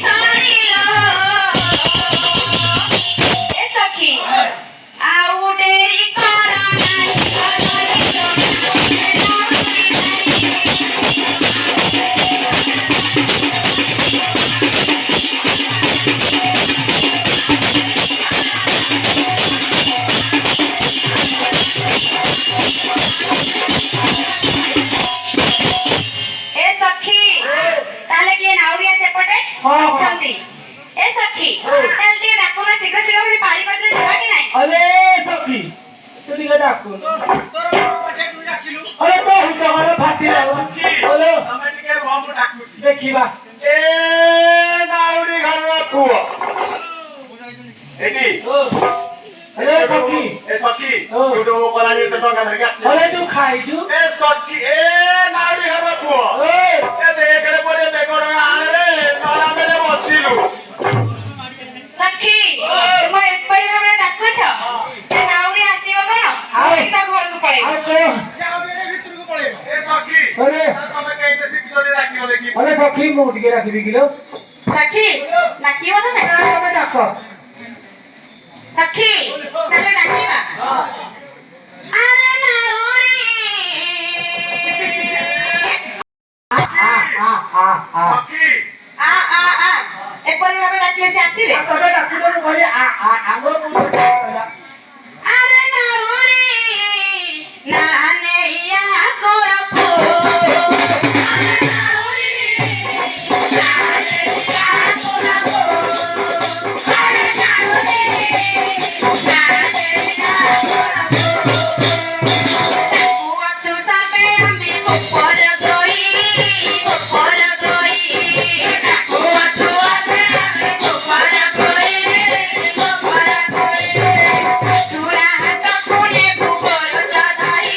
Sorry. राती बोलो देखिबा ए नाउरी घर पुओ एटी अरे सखी ए सखी जुडो पलानी त टंगा धरि आसी अरे तू खाइ छु ए सखी ए नाउरी घर पुओ ए देखरे परे बेकोडा आले रे नला मेले बसिलु सखी तुम एपरी भाबरे डाकु छ से नाउरी आसीबो कोन एटा घर को पळेबो जाउरे भितर को पळेबो ए सखी अरे तमे केइते सिक्योरिटी राखियो देखि अरे सखी मु टिके राखिबी किलो सखी डाकिबो तमे तमे डाको सखी तले डाकिबा अरे नाउरी सखी आ एपरी भाबरे डाकिले से आसीबे तमे डाकिलो मु घरे आगो मु अरे नाउरी नानेया कोड़पो अरे नाउरी नानेया कोड़पो अरे नाउरी नानेया कोड़पो ताकू साबे आमी गोपर गई ताकू साबे आमी गोपर गई सुरा हाथ कोने गोबर सदाई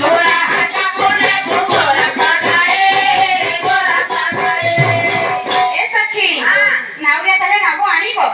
सुरा हाथ कोने गोबर सदाई ए सखी नाउरिया तले नाबो आनिबो